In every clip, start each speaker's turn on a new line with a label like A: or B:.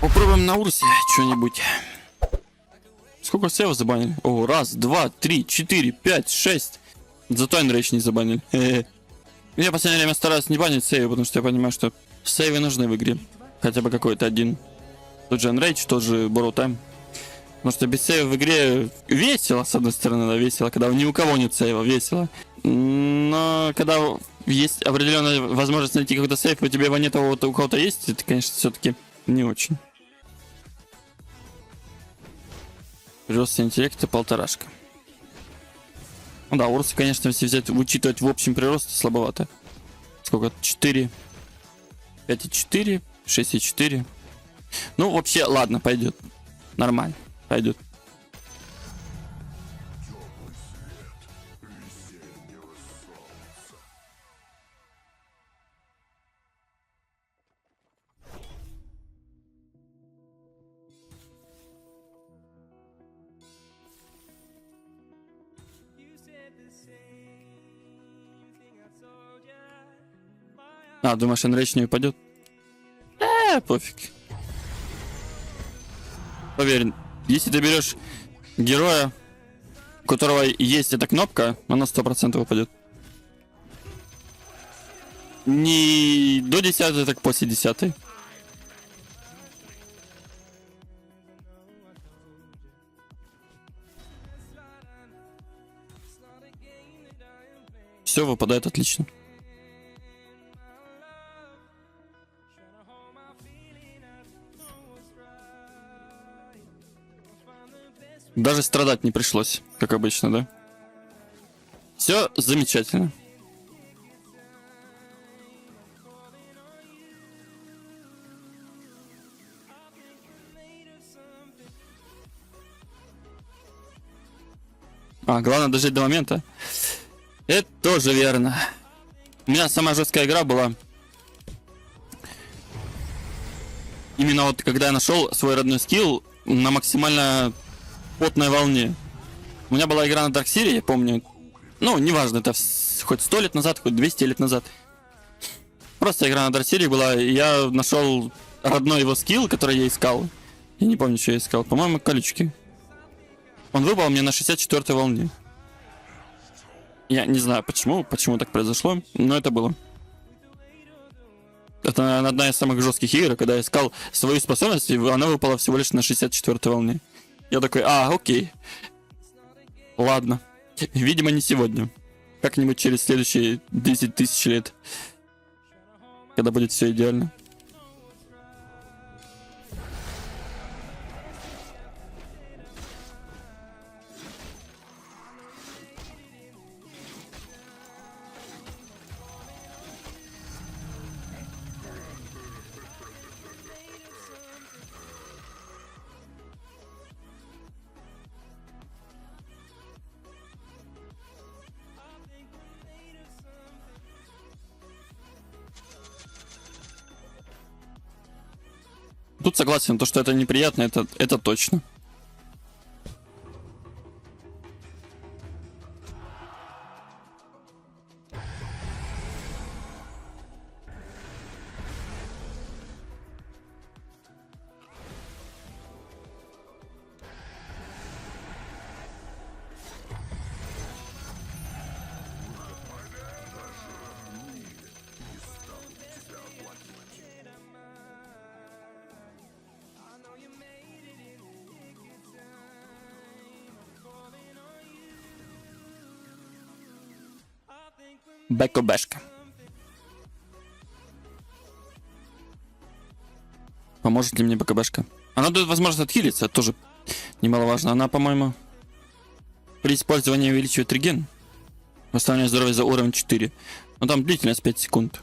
A: Попробуем на Урсе что-нибудь. Сколько сейвов забанили? О, раз, два, три, 4, 5, 6. Зато Enrage не забанили. Я в последнее время стараюсь не банить сейвы, потому что я понимаю, что сейвы нужны в игре. Хотя бы какой-то один. Тот же Enrage, тот же Borrow Time. Потому что без сейва в игре весело, с одной стороны, да, весело, когда ни у кого нет сейва, весело. Но когда есть определенная возможность найти какой-то сейв, и у тебя его нет, а у кого-то есть, это, конечно, все-таки не очень. Прирост интеллекта полторашка. Ну да, Урсы, конечно, если взять, учитывать в общем прирост, слабовато. Сколько? 4, 5,4, 6,4. Ну, вообще, ладно, пойдет. Нормально, пойдет. А, думаешь, Enrage не упадет? Пофиг. Поверь, если ты берешь героя, у которого есть эта кнопка, она 100% упадет. Не до 10, так после 10. Все выпадает отлично. Даже страдать не пришлось, как обычно, да? Все замечательно. А, главное дожить до момента. Это тоже верно. У меня самая жесткая игра была именно вот когда я нашел свой родной скилл на максимально потной волне. У меня была игра на Дарксире, я помню. Ну, неважно, это хоть 100 лет назад, хоть 200 лет назад. Просто игра на Дарксире была, и я нашел родной его скилл, который я искал. Я не помню, что я искал. По-моему, колючки. Он выпал мне на 64-й волне. Я не знаю, почему так произошло, но это было. Это, наверное, одна из самых жестких игр, когда я искал свою способность, и она выпала всего лишь на 64-й волне. Я такой, окей. Ладно. Видимо, не сегодня. Как-нибудь через следующие 10 тысяч лет. Когда будет все идеально. Тут согласен, то, что это неприятно, это точно. БКБшка. Поможет ли мне БКБшка? Она дает возможность отхилиться, это тоже немаловажно. Она, по-моему, при использовании увеличивает реген. Восстановление здоровья за уровень 4. Но там длительность 5 секунд.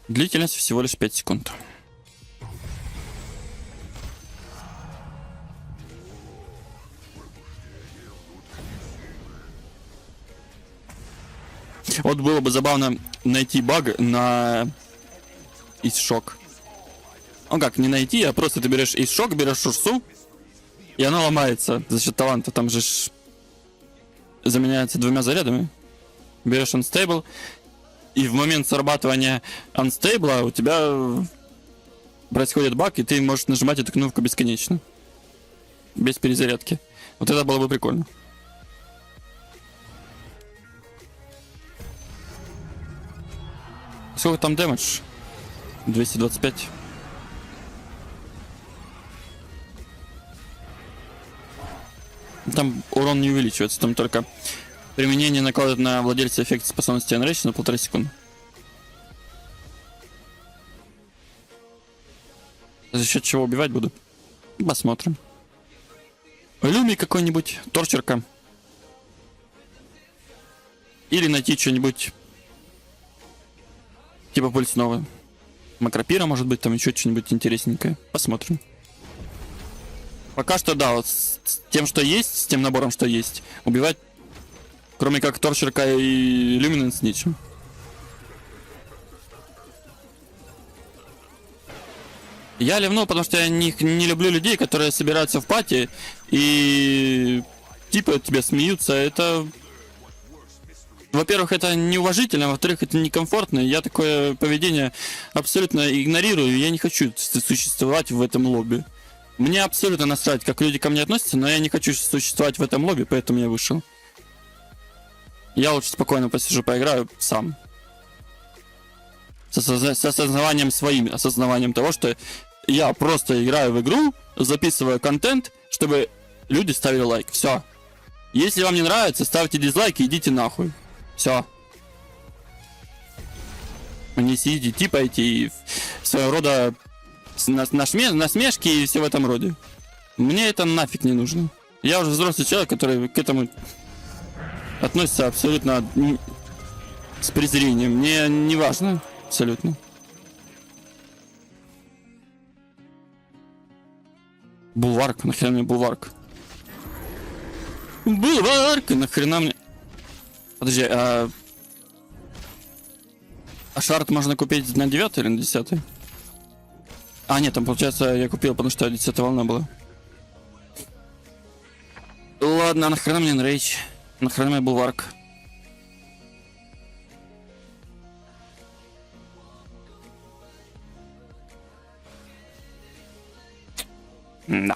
A: Длительность всего лишь 5 секунд. Вот было бы забавно найти баг на Исшок. Ну как, не найти, а просто ты берешь Исшок, берешь Урсу И она ломается за счет таланта. Там же заменяется 2 зарядами. Берешь Unstable, и в момент срабатывания Unstable у тебя происходит баг, и ты можешь нажимать эту кнопку бесконечно. Без перезарядки. Вот это было бы прикольно. Сколько там дэмэдж? 225. Там урон не увеличивается, там только применение накладывает на владельца эффекта способности Enrage на 1,5 секунды. За счет чего убивать буду? Посмотрим. Люми какой-нибудь, торчерка. Или найти что-нибудь типа пульсного. Макропира, может быть, там еще что-нибудь интересненькое. Посмотрим. Пока что, да, вот с тем, что есть, с тем набором, что есть, убивать, кроме как торчерка и люминенс, нечем. Я ливнул, потому что я не люблю людей, которые собираются в пати и типа тебе смеются. Это, во-первых, это неуважительно, во-вторых, это некомфортно. Я такое поведение абсолютно игнорирую. Я не хочу существовать в этом лобби. Мне абсолютно насрать, как люди ко мне относятся, но я не хочу существовать в этом лобби, поэтому я вышел. Я лучше спокойно посижу, поиграю сам. С осознаванием своим, осознаванием того, что я просто играю в игру, записываю контент, чтобы люди ставили лайк. Все. Если вам не нравится, ставьте дизлайк и идите нахуй. Все. Не сидите, типайте и своего рода насмешки и все в этом роде. Мне это нафиг не нужно. Я уже взрослый человек, который к этому относится абсолютно с презрением. Мне не важно абсолютно. Булварк, нахрена мне булварк? Булварк, нахрена мне... Подожди, а шарт можно купить на 9 или на 10? А, нет, там, получается, я купил, потому что 10 волна была. Ладно, нахрена мне Enrage? Нахрена мне булварк? Да.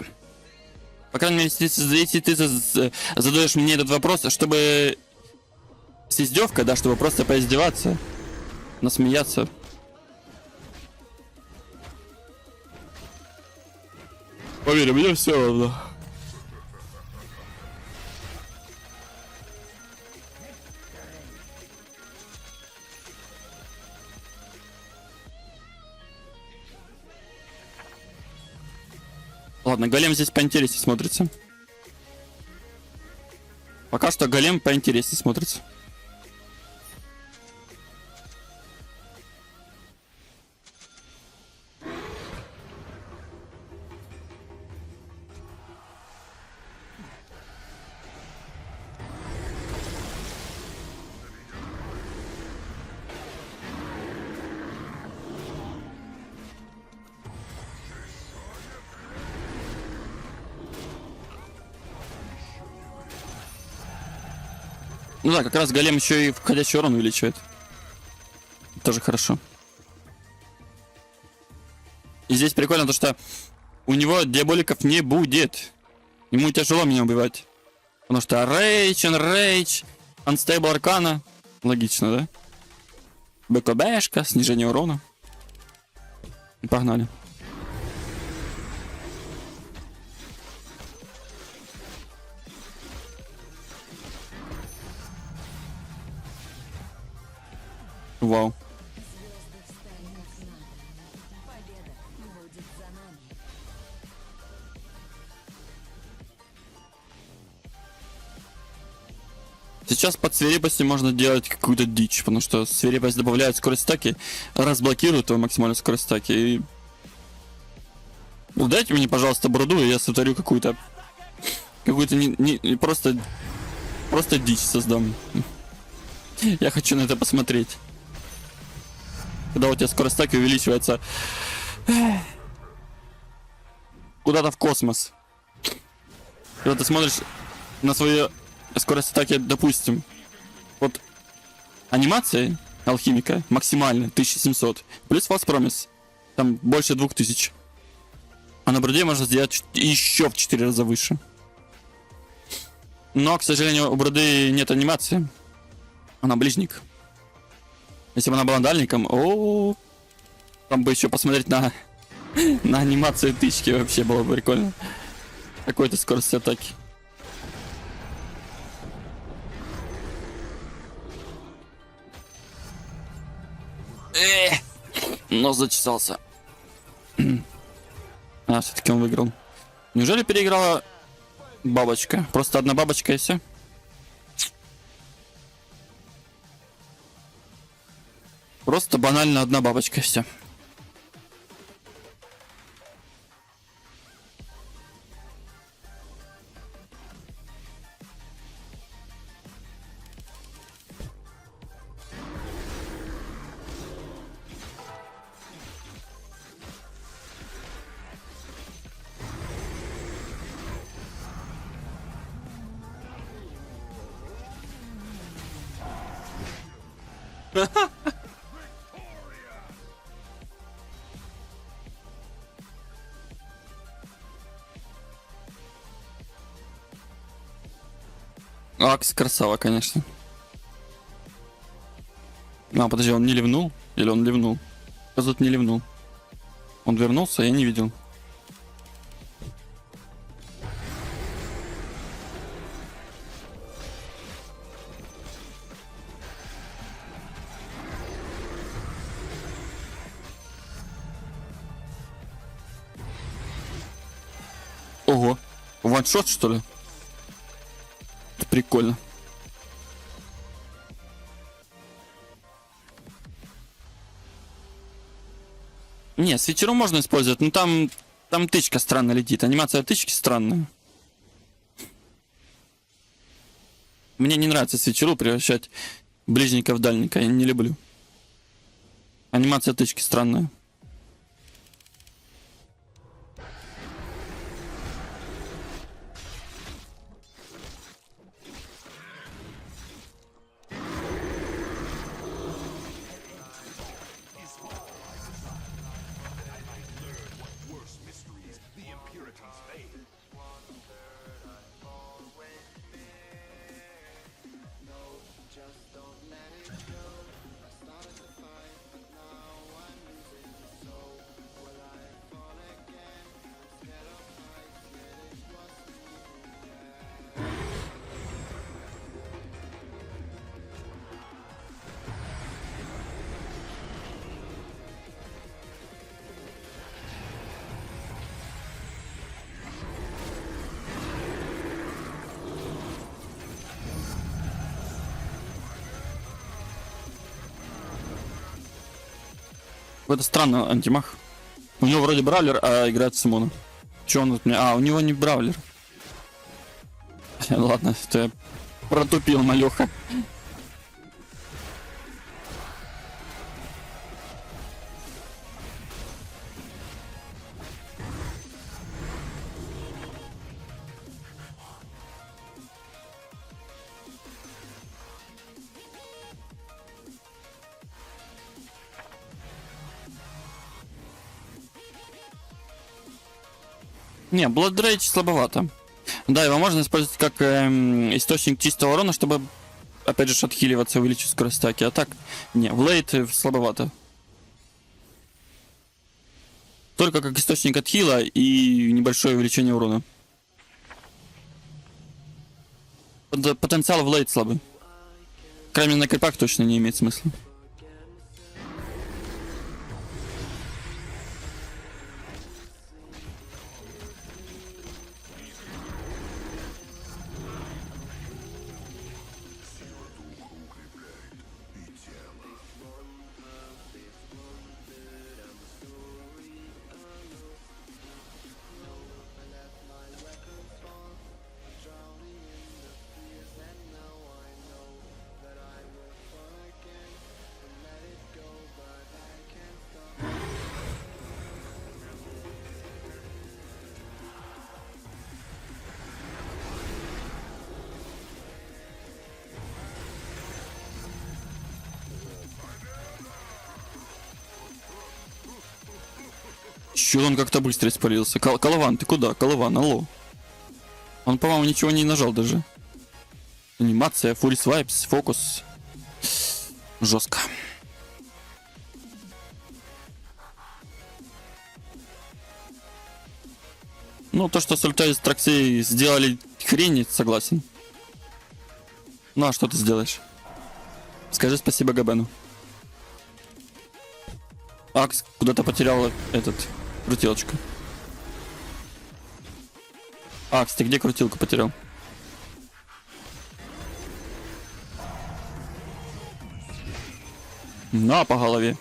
A: По крайней мере, если ты задаешь мне этот вопрос, чтобы с издевкой, да, чтобы просто поиздеваться, насмеяться. Поверь, мне все равно. Ладно, голем здесь поинтереснее смотрится. Пока что голем поинтереснее смотрится. Ну да, как раз голем еще и входящий урон увеличивает. Тоже хорошо. И здесь прикольно то, что у него диаболиков не будет. Ему тяжело меня убивать. Потому что рейдж, Unstable Аркана. Логично, да? БКБшка, снижение урона. Погнали. Вау. Сейчас под свирепостью можно делать какую-то дичь, потому что свирепость добавляет скорость стаки, разблокирует его максимальную скорость стаки. И... Ну, дайте мне, пожалуйста, бруду, и я сотворю какую-то просто дичь создам. Я хочу на это посмотреть. Когда у тебя скорость стаки увеличивается куда-то в космос. Когда ты смотришь на свою скорость атаки, допустим, вот анимация алхимика максимально 1700, плюс Fast Promise, там больше 2000. А на броде можно сделать еще в 4 раза выше. Но, к сожалению, у броды нет анимации. Она ближник. Если бы она была дальником, там бы еще посмотреть на анимацию тычки, вообще было бы прикольно. Какой-то скорость атаки. Нос зачесался. Все-таки он выиграл. Неужели переиграла бабочка? Просто одна бабочка и все? Просто банально одна бабочка и все. Акс красава, конечно. Подожди, он не ливнул? Или он ливнул? Тут не ливнул. Он вернулся, я не видел. Ого, ваншот, что ли? Это прикольно. Не, свечеру можно использовать, но там тычка странно летит. Анимация тычки странная. Мне не нравится свечеру превращать ближника в дальника. Я не люблю. Анимация тычки странная. Это странно, антимах. У него вроде бравлер, а играет Симона. Че он от меня? У него не бравлер. Ладно, что я протупил, малеха. Не, Blood Rage слабовато. Да, его можно использовать как источник чистого урона, чтобы, опять же, отхиливаться, увеличить скорость атаки. А так, не, в лейт слабовато. Только как источник отхила и небольшое увеличение урона. Потенциал в лейт слабый. Крайне на крипах точно не имеет смысла. Чё он как-то быстро испарился? Колован, ты куда? Колован, алло. Он, по-моему, ничего не нажал даже. Анимация, Full Swipes, фокус. Жестко. Ну, то, что с ультой из Тракси сделали хрень, согласен. Ну, а что ты сделаешь? Скажи спасибо Габену. Акс куда-то потерял этот... крутилочку. Акс, ты где крутилку потерял? На, по голове.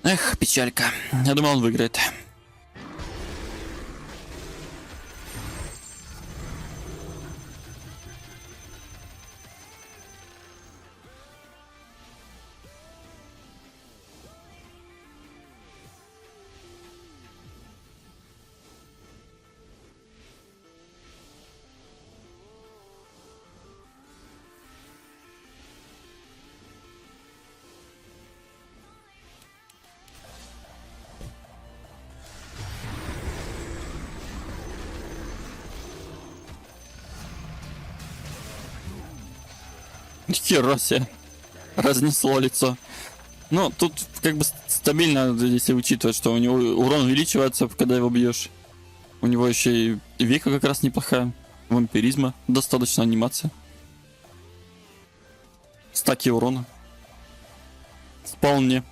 A: Эх, печалька. Я думал, он выиграет. Хера себе. Разнесло лицо. Ну, тут как бы стабильно, если учитывать, что у него урон увеличивается, когда его бьешь. У него еще и века как раз неплохая. Вампиризма. Достаточно анимация. Стаки урона. Вполне.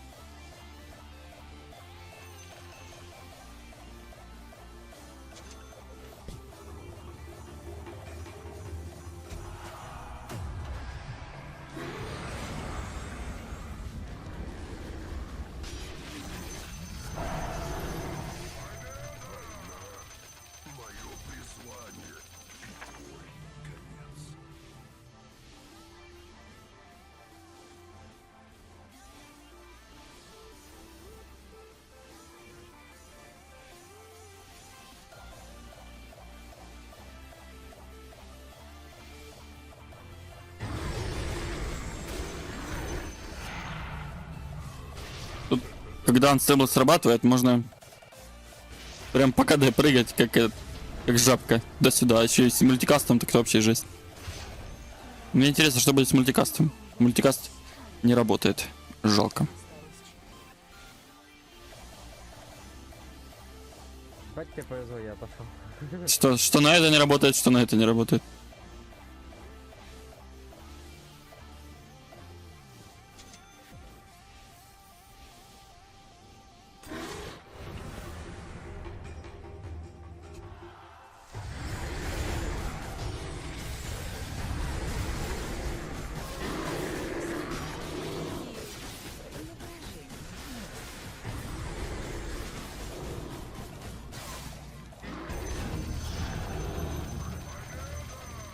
A: Тут, когда анстейбл срабатывает, можно прям по КД прыгать, как жабка, до-сюда. А еще и с мультикастом, так это вообще жесть. Мне интересно, что будет с мультикастом. Мультикаст не работает. Жалко.
B: Бать, тебе повезло, я пошел.
A: Что на это не работает, что на это не работает.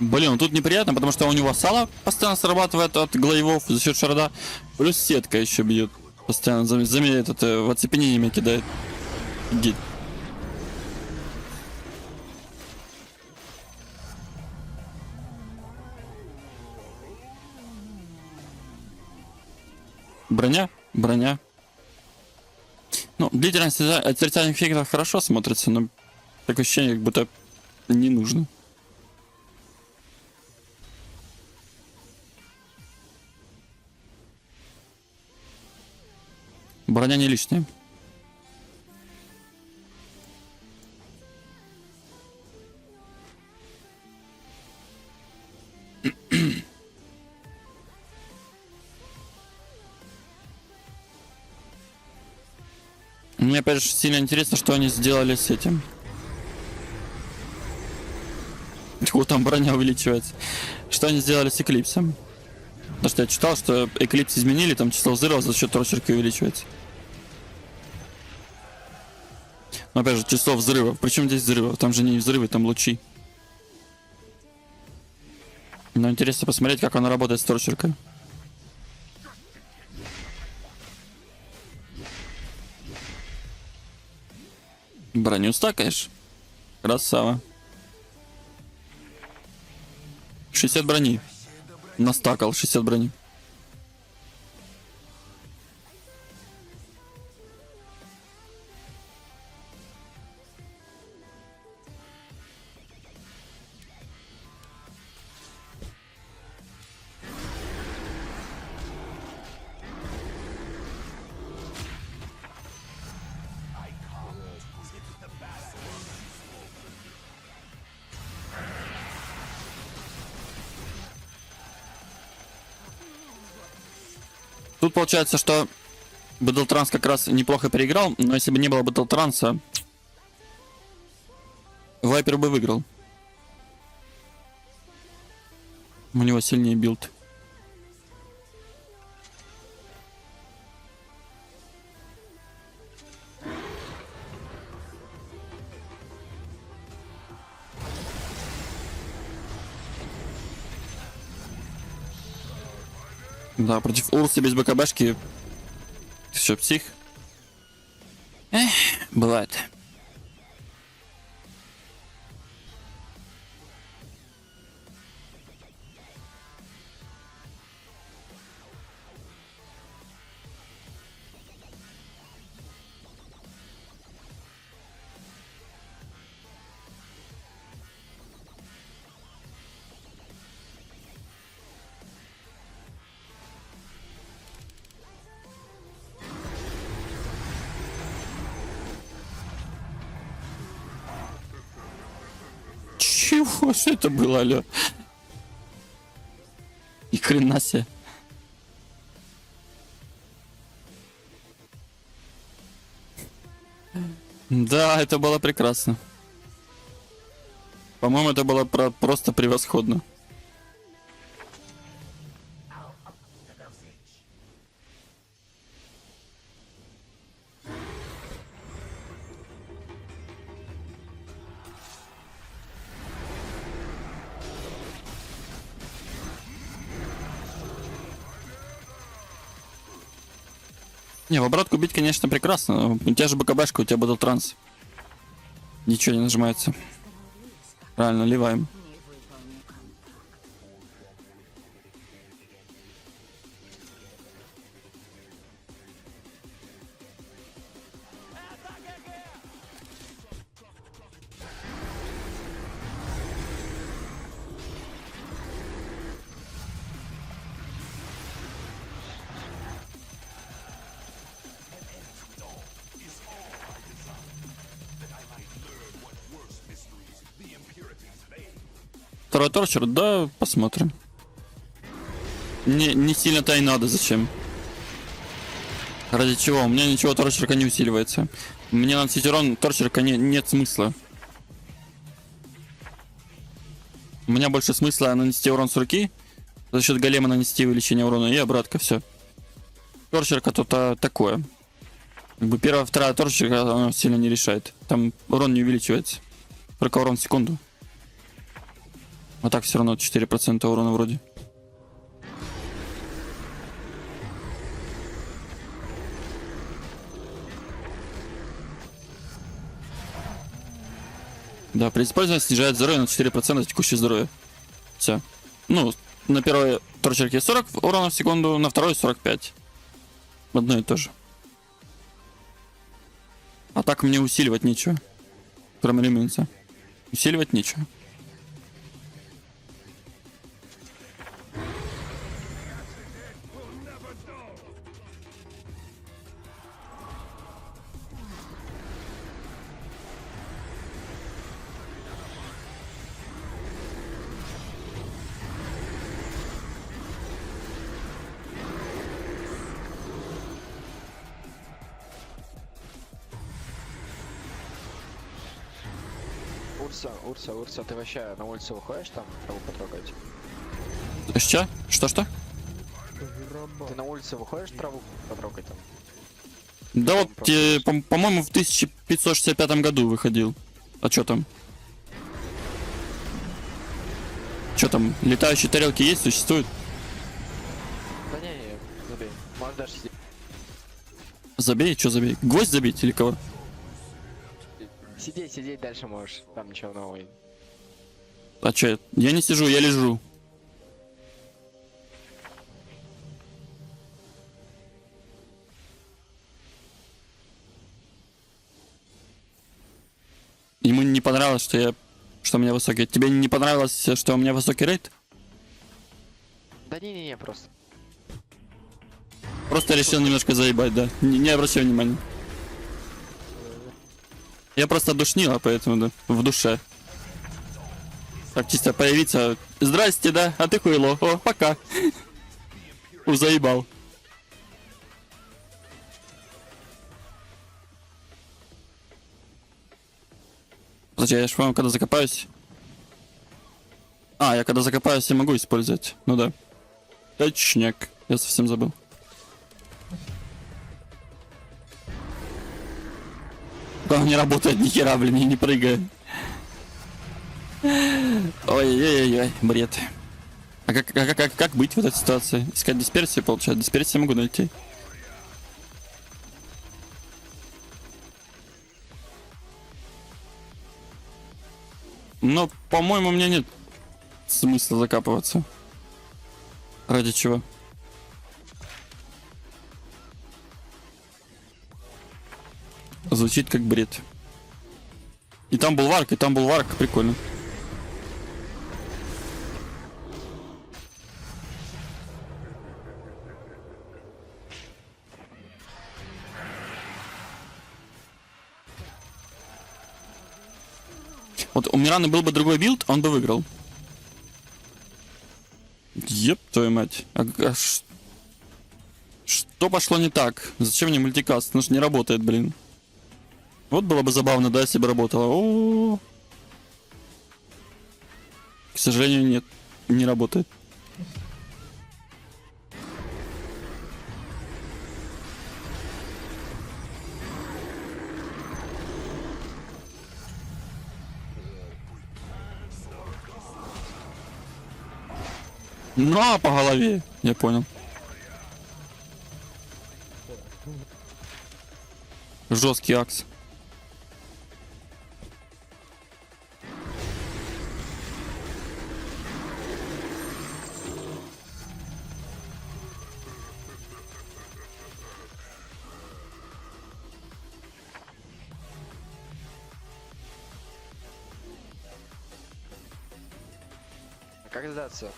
A: Блин, тут неприятно, потому что у него сало постоянно срабатывает от глайвов за счет шарда. Плюс сетка еще бьет. Постоянно заменяет это, в оцепенение меня кидает. Гид. Броня, броня. Ну, длительность отрицательных эффектов хорошо смотрится, но такое ощущение, как будто не нужно. Броня не лишняя. Мне опять же сильно интересно, что они сделали с этим. кого там броня увеличивается. Что они сделали с Эклипсом? Потому что я читал, что Эклипс изменили, там число взрывов за счет торчерки увеличивается. Но опять же, число взрывов. Причем здесь взрывов? Там же не взрывы, там лучи. Но интересно посмотреть, как она работает с торчеркой. Броню стакаешь? Красава. 60 брони. Настакал 60 брони. Тут получается, что Бэтлтранс как раз неплохо переиграл, но если бы не было Бэтлтранса, Вайпер бы выиграл. У него сильнее билд. Да, против Урсы без БКБшки. Ты что, псих? Эх, бывает. Чего? Что это было, алё? И хрена себе. Да, это было прекрасно. По-моему, это было просто превосходно. Не, в обратку бить, конечно, прекрасно. У тебя же БКБшка, у тебя Бэтлтранс. Ничего не нажимается. Правильно, ливаем. Второй торчер, да, посмотрим. Не сильно-то и надо, зачем? Ради чего? У меня ничего торчерка не усиливается. Мне наносить урон торчерка нет смысла. У меня больше смысла нанести урон с руки, за счет голема нанести увеличение урона и обратка, все. Торчерка тут такое. Как бы первая, вторая торчерка она сильно не решает. Там урон не увеличивается. Только урон в секунду. А так все равно 4% урона вроде. Да, при использовании снижает здоровье на 4% текущее здоровье. Все. Ну, на первой торчерке 40 урона в секунду, на второй 45. Одно и то же. А так мне усиливать нечего. Кроме ремонта. Усиливать нечего.
C: Урса, ты вообще на улицу выходишь там, траву потрогать?
A: Что? Что?
C: Ты на улицу выходишь траву потрогать там?
A: Да вот, по-моему, в 1565 году выходил. А чё там? Чё там, летающие тарелки есть, существуют?
C: Да не, забей. Можешь даже сидеть.
A: Забей, чё забей? Гвоздь забить или кого?
C: Сидеть дальше можешь. Там ничего нового.
A: А чё, я не сижу, я лежу. Ему не понравилось, что у меня высокий. Тебе не понравилось, что у меня высокий рейд?
C: Да не, просто.
A: Просто решил немножко заебать, да. Не обращай внимания. Я просто душнила, поэтому, да, в душе. Так чисто появиться. Здрасте, да, а ты хуйло. О, пока. Заебал. Подожди, я ж, по-моему, когда закопаюсь... А, я когда закопаюсь, я могу использовать. Ну да. Точняк. Я совсем забыл. Он не работает ни хера, блин, и не прыгает. Ой-ой-ой, бред. А как быть в этой ситуации? Искать дисперсию, получается? Дисперсию могу найти. Но, по-моему, у меня нет смысла закапываться. Ради чего? Звучит как бред. И там был варк, прикольно. Вот у Мираны был бы другой билд, он бы выиграл. Еп, твою мать. Что пошло не так? Зачем мне мультикаст? Ну ж не работает, блин. Вот было бы забавно, да, если бы работало. О-о-о. К сожалению, нет, не работает. На, по голове, я понял. Жесткий акс.
C: А как сдаться?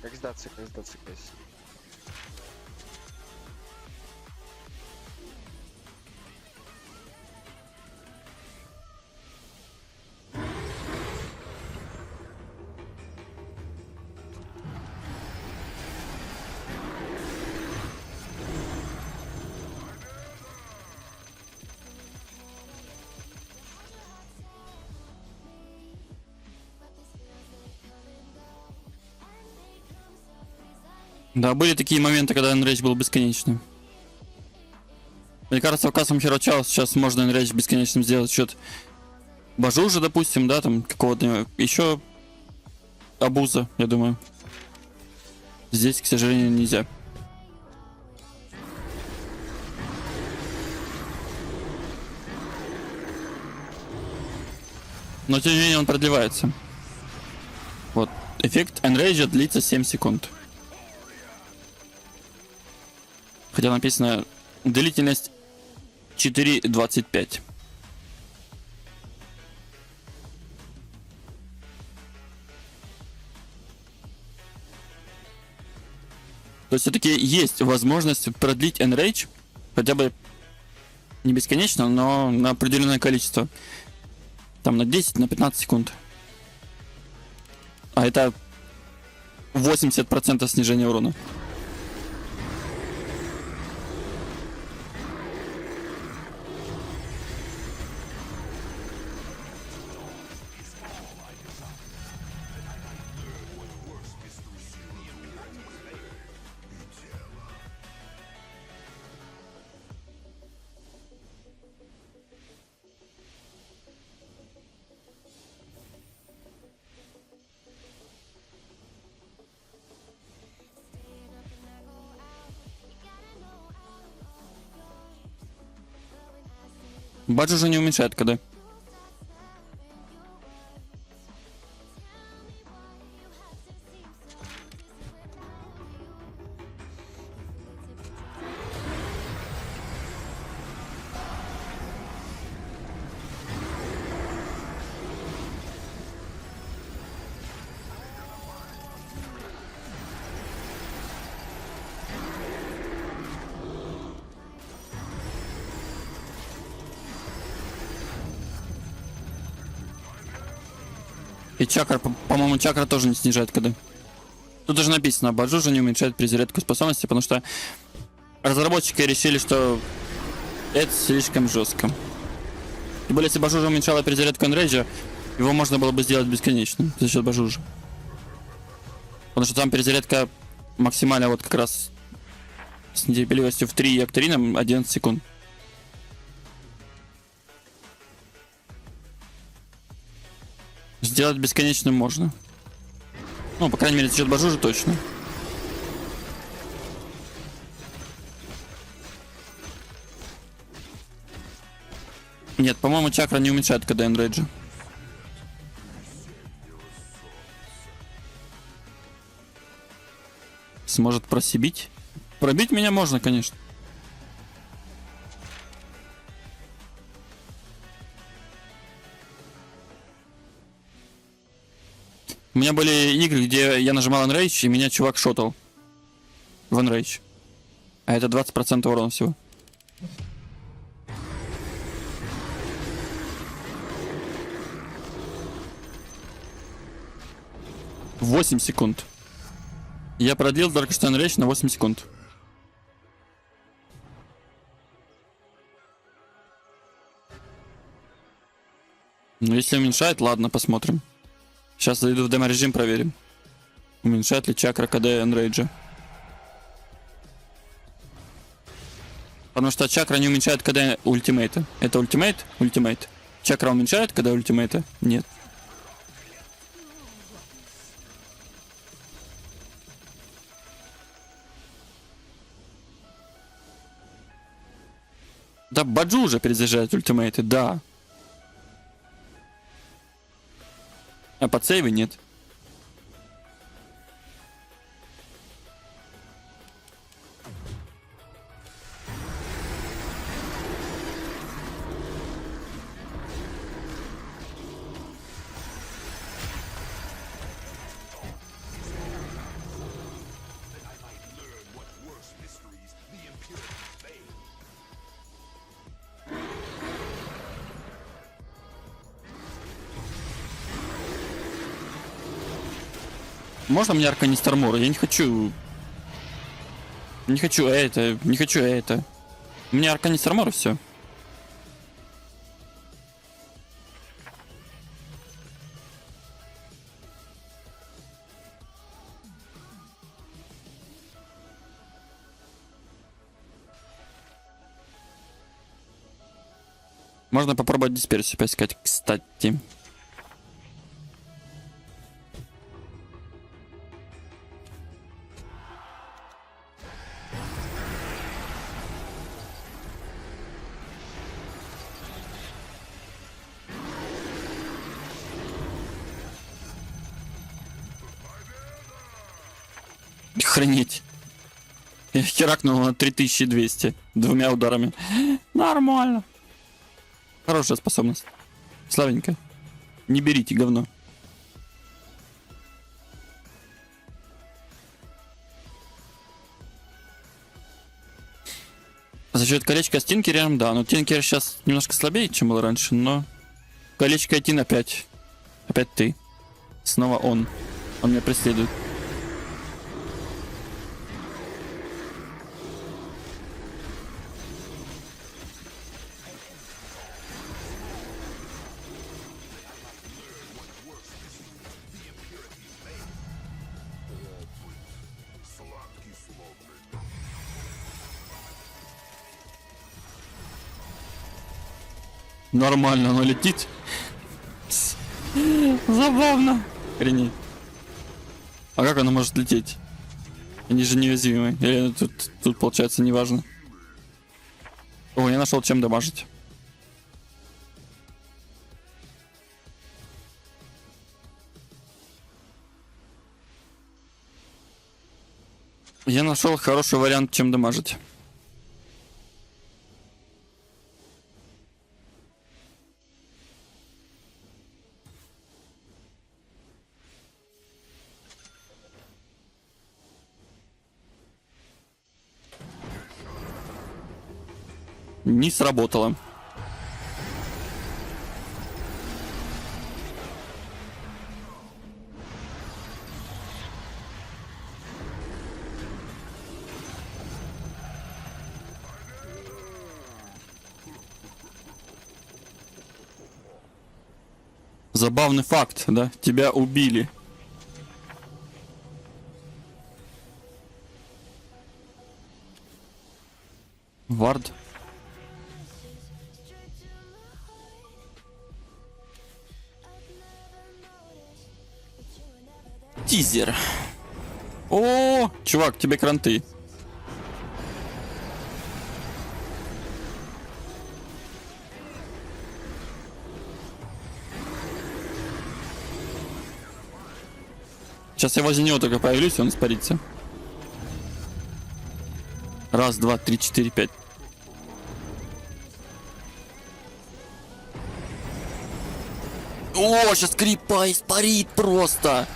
C: Как сдаться, guys?
A: Да, были такие моменты, когда Enrage был бесконечным. Мне кажется, в кассовом Hero Chow сейчас можно Enrage бесконечным сделать счет Бажужа, допустим, да, там какого-то еще абуза, я думаю. Здесь, к сожалению, нельзя. Но тем не менее он продлевается. Вот. Эффект Enrage длится 7 секунд. Хотя написано длительность 4:25. То есть все-таки есть возможность продлить Enrage хотя бы не бесконечно, но на определенное количество. Там на 10, на 15 секунд. А это 80% снижения урона. Баджи уже не уменьшает КД. И чакра, по-моему, чакра тоже не снижает КД. Тут даже написано, Баджи уже не уменьшает перезарядку способности, потому что разработчики решили, что это слишком жестко. Тем более, если Баджужа уменьшала перезарядку энрейджа, его можно было бы сделать бесконечным за счет Баджужа. Потому что там перезарядка максимально вот как раз с нетерпеливостью в 3 и Акторином 11 секунд. Сделать бесконечным можно. Ну, по крайней мере, за счет Баджужа точно. Нет, по-моему, чакра не уменьшает КД энрейджа. Сможет просибить? Пробить меня можно, конечно. У меня были игры, где я нажимал Enrage, и меня чувак шотал в Enrage. А это 20% урона всего. В 8 секунд. Я продлил только что Enrage на 8 секунд. Ну, если уменьшает, ладно, посмотрим. Сейчас зайду в демо-режим, проверим. Уменьшает ли чакра КД Enrage. Потому что чакра не уменьшает КД ультимейта. Это ультимейт? Ультимейт. Чакра уменьшает КД ультимейта? Нет. Да, Баджу уже перезаряжает ультимейты, да. А под сейвы нет. Можно мне Арканистр Армора? Я не хочу... Не хочу это, не хочу это. У меня Арканистр Армора, все. Можно попробовать дисперсию поискать, кстати. Охренеть. Я херакнул на 3200 двумя ударами. Нормально. Хорошая способность. Славненько. Не берите говно. За счет колечка с Тинкером, да. Но Тинкер сейчас немножко слабее, чем был раньше, но... Колечко Тин опять. Опять ты. Снова он. Он меня преследует. Нормально, оно летит. Забавно. Охренеть. А как оно может лететь? Они же неуязвимы. Или тут получается неважно. О, я нашел чем дамажить. Я нашел хороший вариант, чем дамажить. Не сработало. Забавный факт, да? Тебя убили. Вард. Тизер. О, чувак, тебе кранты. Сейчас я возле него только появлюсь, и он испарится. Раз, два, три, четыре, пять. О, сейчас крипа испарит просто.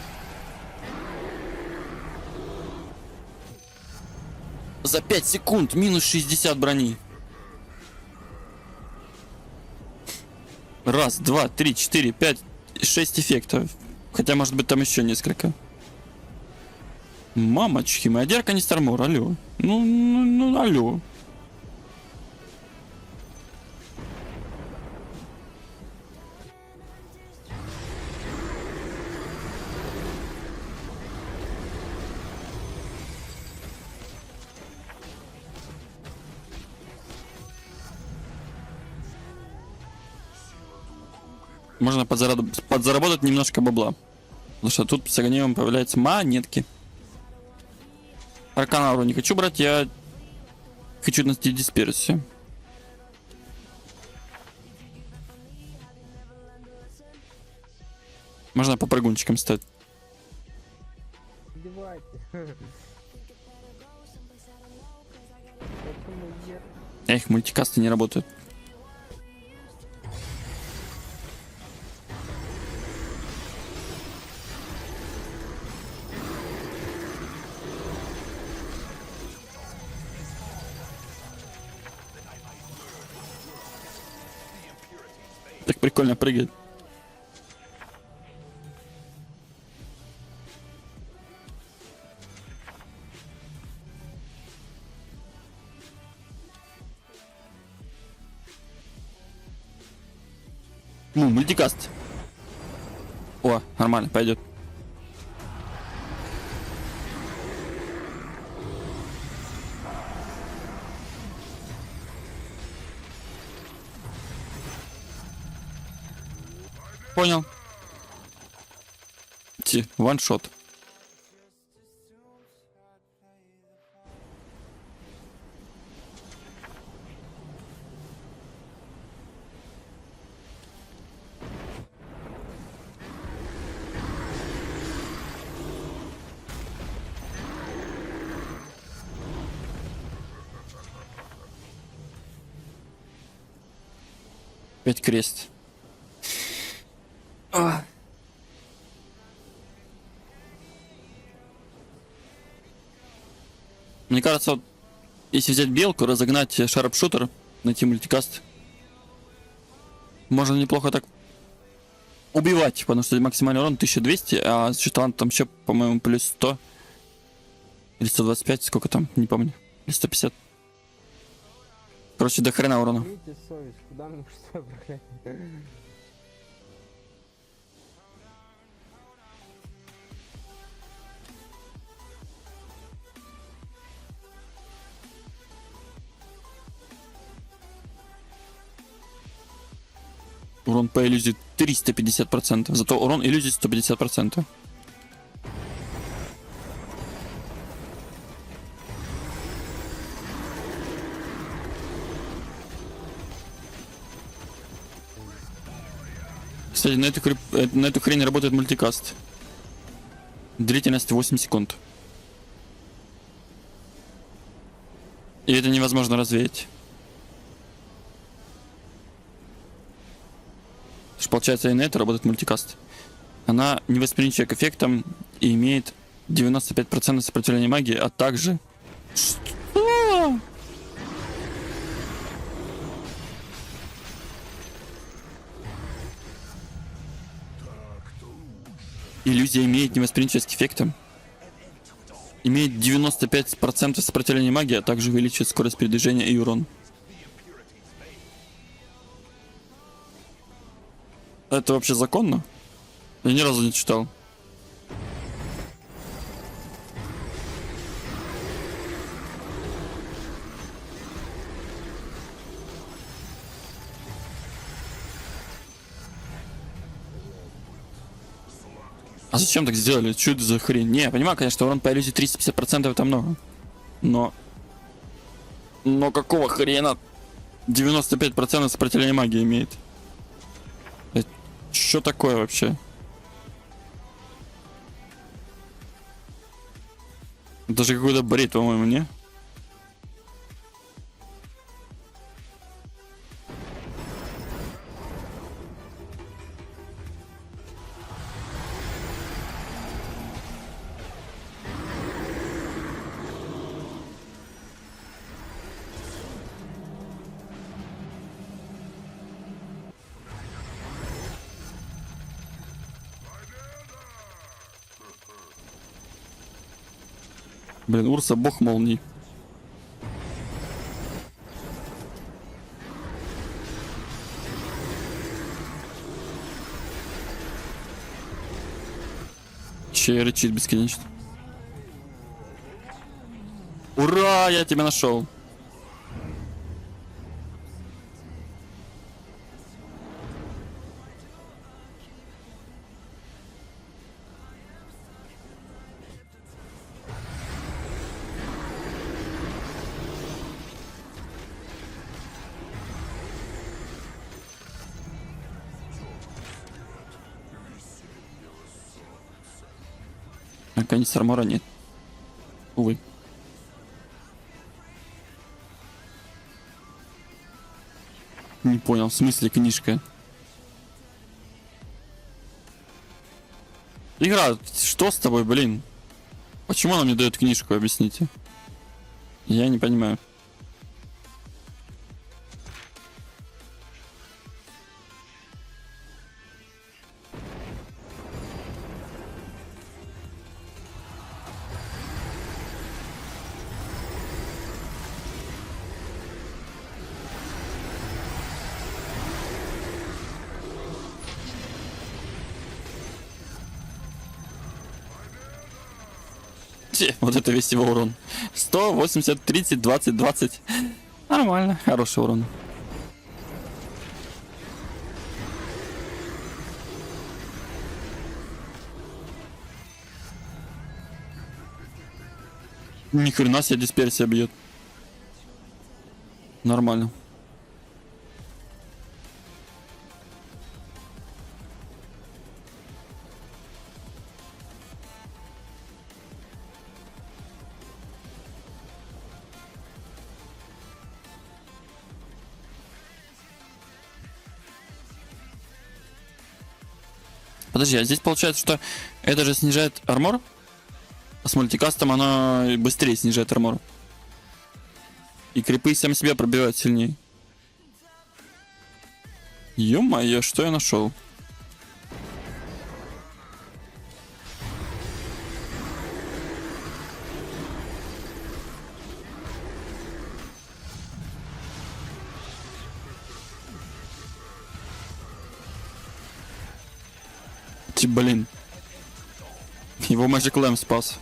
A: За 5 секунд минус 60 брони. Раз, два, три, четыре, пять, 6 эффектов. Хотя, может быть, там еще несколько. Мамочки, моя дерка не Стармор, алло. Ну, алло. Можно подзаработать немножко бабла. Потому что тут с огнем появляются монетки. Арканауру не хочу брать, я хочу нести дисперсию. Можно по прыгунчикам стать.
B: Убивайте.
A: Эх, мультикасты не работают. Так прикольно прыгает. Ну, мультикаст. О, нормально, пойдет. Понял. Ваншот. Опять крест. Мне кажется, вот, если взять белку, разогнать шарпшутер, найти мультикаст, можно неплохо так убивать, потому что максимальный урон 1200, а с талантом еще, по-моему, плюс 100 или 125, сколько там, не помню, или 150. Короче, до хрена урона.
B: Видите совесть, куда мне что брать?
A: Урон по иллюзии 350%, зато урон иллюзии 150%. Кстати, на эту хрень работает мультикаст. Длительность 8 секунд. И это невозможно развеять. Потому что, получается, и на это работает мультикаст. Она невосприимчива к эффектам и имеет 95% сопротивления магии, а также... Что? Иллюзия имеет невосприимчивость к эффектам. Имеет 95% сопротивления магии, а также увеличивает скорость передвижения и урон. Это вообще законно? Я ни разу не читал. А зачем так сделали? Что это за хрень? Не, я понимаю, конечно, урон по иллюзии 350% это много. Но какого хрена 95% сопротивления магии имеет? Что такое вообще? Даже какой-то бред, по-моему, не? Блин, Урса бог молний. Че рычит бесконечно. Ура, я тебя нашел. Наконец армора нет. Увы. Не понял, в смысле книжка? Игра, что с тобой, блин? Почему она мне дает книжку, объясните? Я не понимаю. Вот это весь его урон. 180, 30, 20, 20. Нормально, хороший урон. Ни хрена себе дисперсия бьет. Нормально. Подожди, а здесь получается, что это же снижает армор? А с мультикастом она быстрее снижает армор. И крипы сам себя пробивают сильнее. Ё-моё, что я нашел? Блин. Его Magic Lamp спас.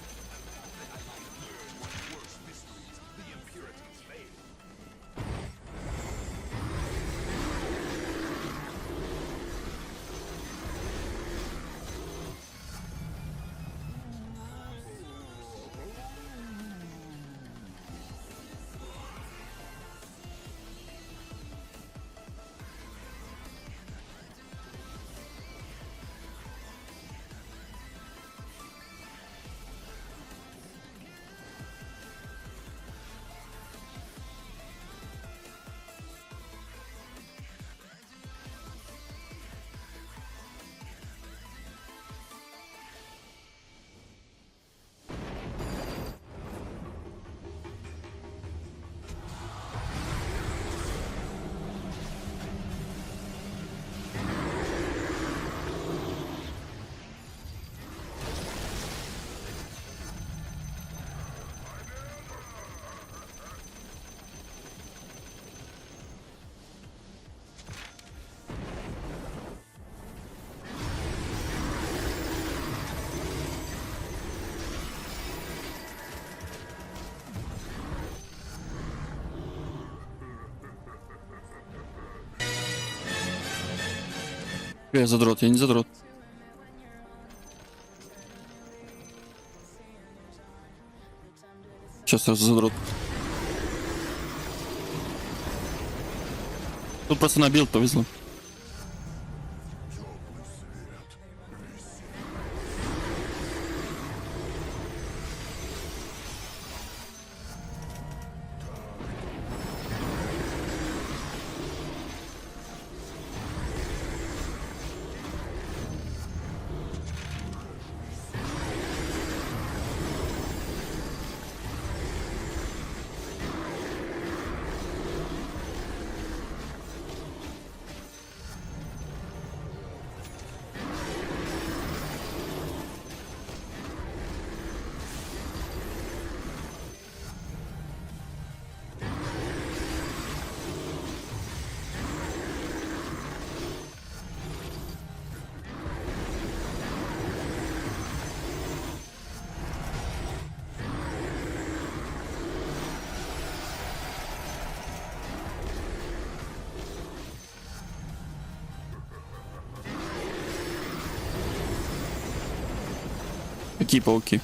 A: Я задрот, я не задрот. Сейчас сразу задрот. Тут просто на билд повезло. Какие пауки?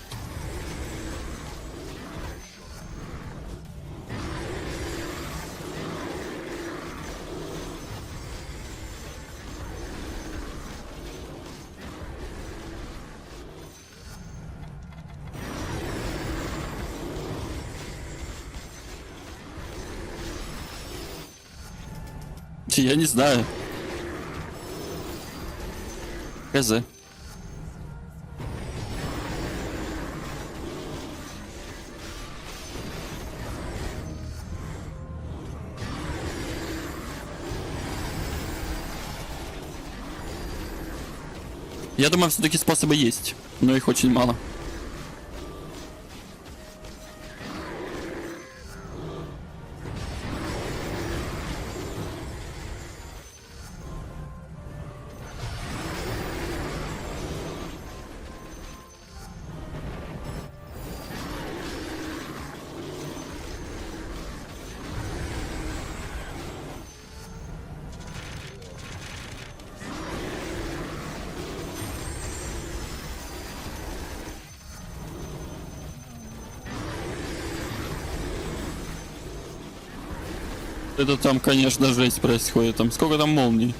A: Я не знаю. Хз. Я думаю, все-таки способы есть, но их очень мало. Это там, конечно, жесть происходит. Там сколько там молний?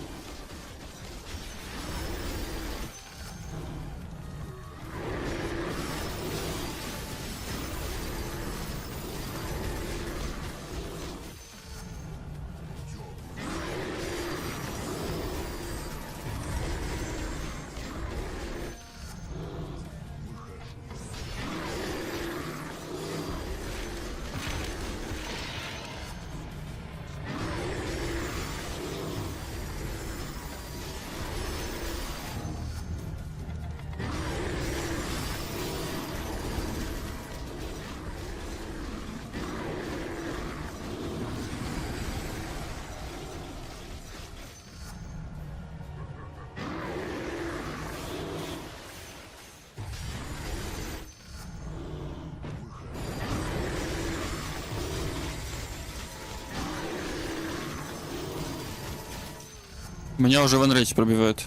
A: Меня уже ванрейдж пробивают.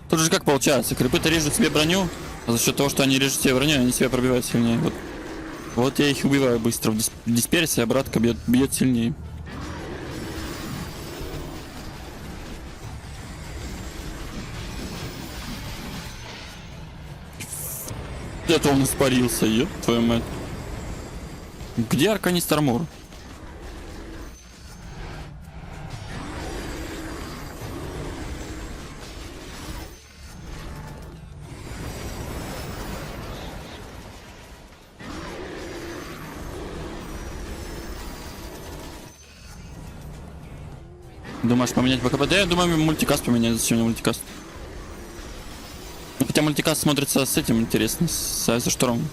A: Тут же как получается, крипы-то режут себе броню, а за счет того, что они режут себе броню, они себя пробивают сильнее. Вот я их убиваю быстро. В дисперсии, а братка бьет сильнее. Это он испарился, ёб твою мать. Где Арканист Армор? Думаешь поменять БКБ? Да я думаю мультикаст поменять, зачем мне мультикаст? Ну, хотя мультикаст смотрится с этим интересно, с Айзерштормом.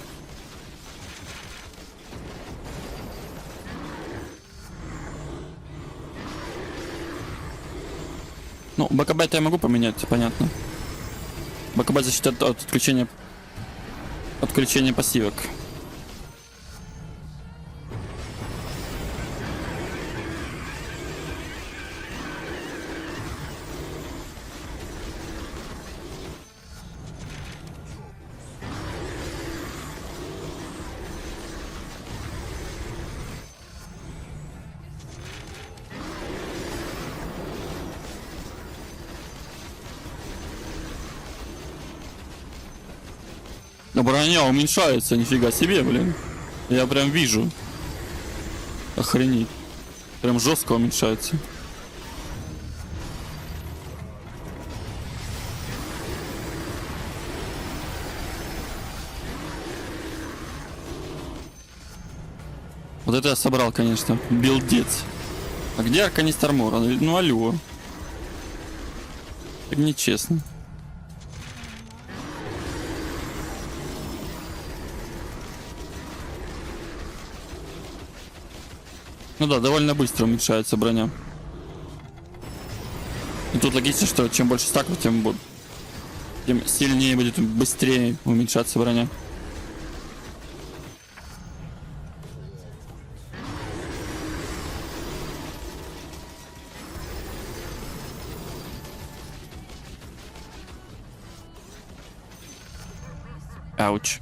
A: Ну, БКБ-то я могу поменять, понятно. БКБ защита от отключения пассивок. Но броня уменьшается, нифига себе, блин. Я прям вижу. Охренеть. Прям жестко уменьшается. Вот это я собрал, конечно. Билдец. А где Арканist Армор? Ну алло. Так нечестно. Ну да, довольно быстро уменьшается броня. И тут логично, что чем больше стаков, тем сильнее будет быстрее уменьшаться броня. Ауч.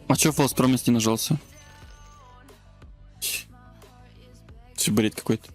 A: А чё фолс промис не нажался? Че бред какой-то.